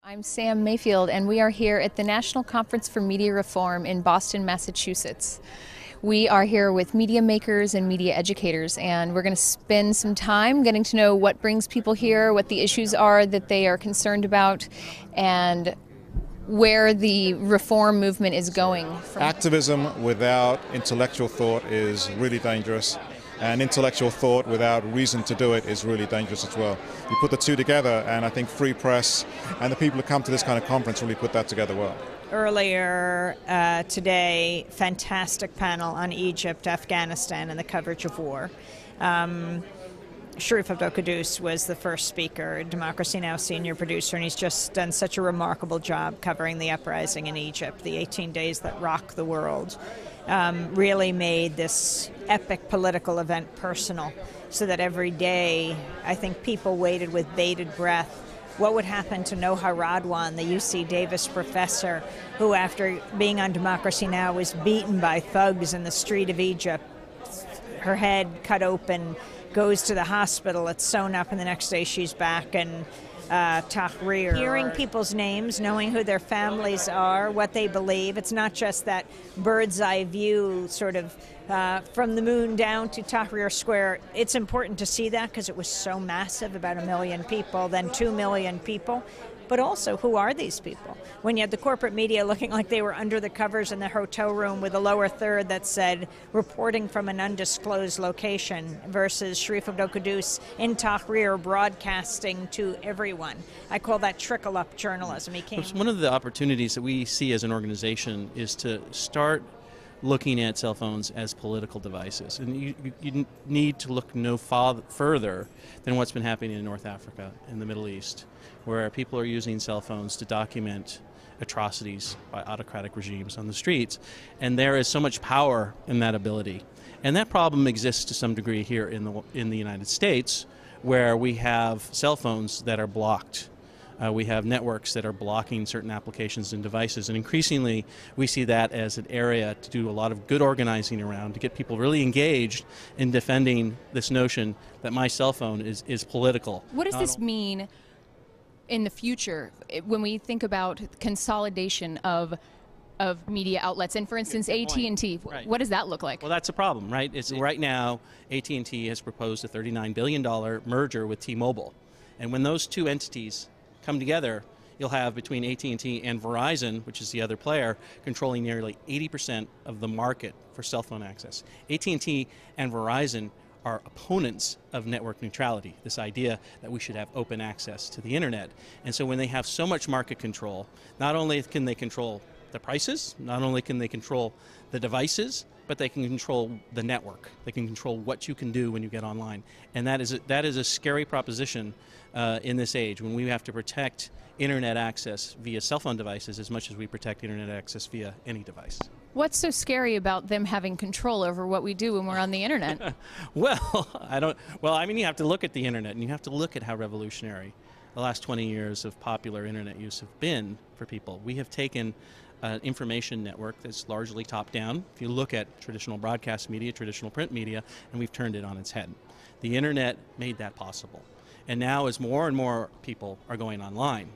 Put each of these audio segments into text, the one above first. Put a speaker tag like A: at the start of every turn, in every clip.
A: I'm Sam Mayfield, and we are here at the National Conference for Media Reform in Boston, Massachusetts. We are here with media makers and media educators, and we're going to spend some time getting to know what brings people here, what the issues are that they are concerned about, and where the reform movement is going.
B: Activism without intellectual thought is really dangerous, and intellectual thought without reason to do it is really dangerous as well. You put the two together, and I think free press and the people who come to this kind of conference really put that together well.
C: Earlier today, fantastic panel on Egypt, Afghanistan, and the coverage of war. Sharif Abdel-Quddus was the first speaker, Democracy Now! Senior producer, and he's just done such a remarkable job covering the uprising in Egypt, the 18 days that rocked the world. Really made this epic political event personal, so that every day I think people waited with bated breath. What would happen to Noha Radwan, the UC Davis professor, who after being on Democracy Now! Was beaten by thugs in the street of Egypt, her head cut open, goes to the hospital, it's sewn up, and the next day she's back in Tahrir. Hearing people's names, knowing who their families are, what they believe. It's not just that bird's eye view sort of from the moon down to Tahrir Square. It's important to see that because it was so massive, about 1 million people, then 2 million people. But also, who are these people? When you had the corporate media looking like they were under the covers in the hotel room with a lower third that said, reporting from an undisclosed location, versus Sharif Abdel-Quddus in Tahrir broadcasting to everyone. I call that trickle-up journalism.
D: One of the opportunities that we see as an organization is to start looking at cell phones as political devices. And you need to look no further than what's been happening in North Africa and the Middle East, where people are using cell phones to document atrocities by autocratic regimes on the streets. And there is so much power in that ability. And that problem exists to some degree here in the United States, where we have cell phones that are blocked. We have networks that are blocking certain applications and devices, and increasingly we see that as an area to do a lot of good organizing around, to get people really engaged in defending this notion that my cell phone is political.
A: What does this mean in the future when we think about consolidation of media outlets, and for instance AT&T,
D: right.
A: What does that look like?
D: Well, that's a problem, right? Right now AT&T has proposed a $39 billion merger with T-Mobile, and when those two entities come together, you'll have between AT&T and Verizon, which is the other player, controlling nearly 80% of the market for cell phone access. AT&T and Verizon are opponents of network neutrality, this idea that we should have open access to the internet. And so when they have so much market control, not only can they control the prices, not only can they control the devices, but they can control the network. They can control what you can do when you get online. And that is a scary proposition in this age, when we have to protect internet access via cell phone devices as much as we protect internet access via any device.
A: What's so scary about them having control over what we do when we're on the internet?
D: Well, I mean, you have to look at the internet, and you have to look at how revolutionary the last 20 years of popular internet use have been for people. We have taken an information network that's largely top-down, if you look at traditional broadcast media, traditional print media, and we've turned it on its head. The internet made that possible. And now as more and more people are going online,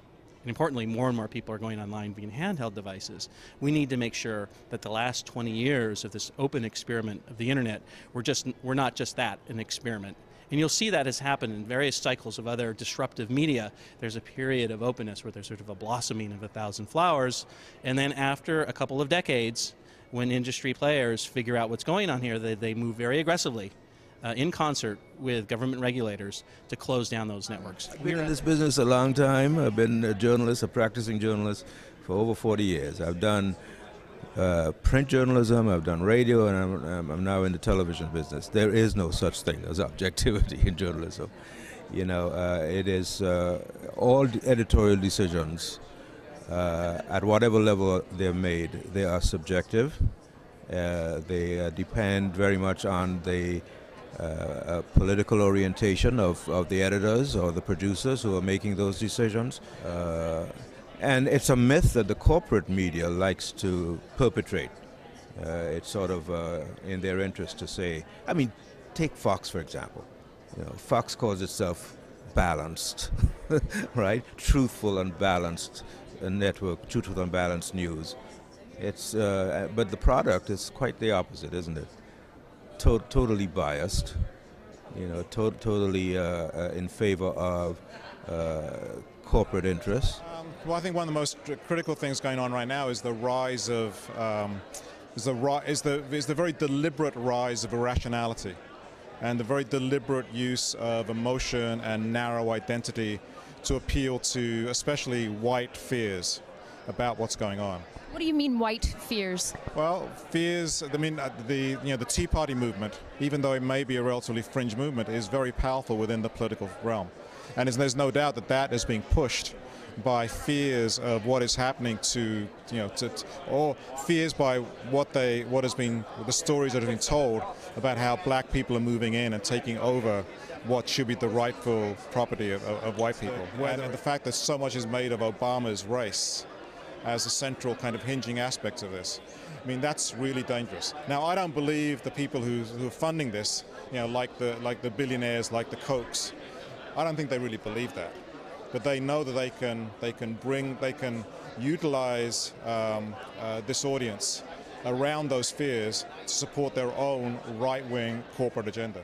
D: and importantly more and more people are going online via handheld devices, we need to make sure that the last 20 years of this open experiment of the internet, we're not just that, an experiment. And you'll see that has happened in various cycles of other disruptive media. There's a period of openness where there's sort of a blossoming of 1,000 flowers, and then after a couple of decades, when industry players figure out what's going on here, they move very aggressively in concert with government regulators to close down those networks.
E: I've been in this business a long time. I've been a journalist, a practicing journalist for over 40 years. I've done print journalism, I've done radio, and I'm now in the television business. There is no such thing as objectivity in journalism. You know, it is all editorial decisions at whatever level they're made, they are subjective. They depend very much on the political orientation of the editors or the producers who are making those decisions. And it's a myth that the corporate media likes to perpetrate. It's sort of in their interest to say, I mean, take Fox, for example. You know, Fox calls itself balanced, right? Truthful and balanced network, truthful and balanced news. It's but the product is quite the opposite, isn't it? Totally biased, totally in favor of corporate interests.
B: Well, I think one of the most critical things going on right now is the rise of is the very deliberate rise of irrationality, and the very deliberate use of emotion and narrow identity to appeal to especially white fears about what's going on.
A: What do you mean white fears?
B: Well, fears, I mean, the Tea Party movement, even though it may be a relatively fringe movement, is very powerful within the political realm. And there's no doubt that that is being pushed by fears of what is happening or fears by the stories that have been told about how black people are moving in and taking over what should be the rightful property of white people. And the fact that so much is made of Obama's race as a central kind of hinging aspect of this. I mean, that's really dangerous. Now, I don't believe the people who are funding this, like the billionaires, like the Kochs, I don't think they really believe that. But they know that they can utilize this audience around those fears to support their own right-wing corporate agenda.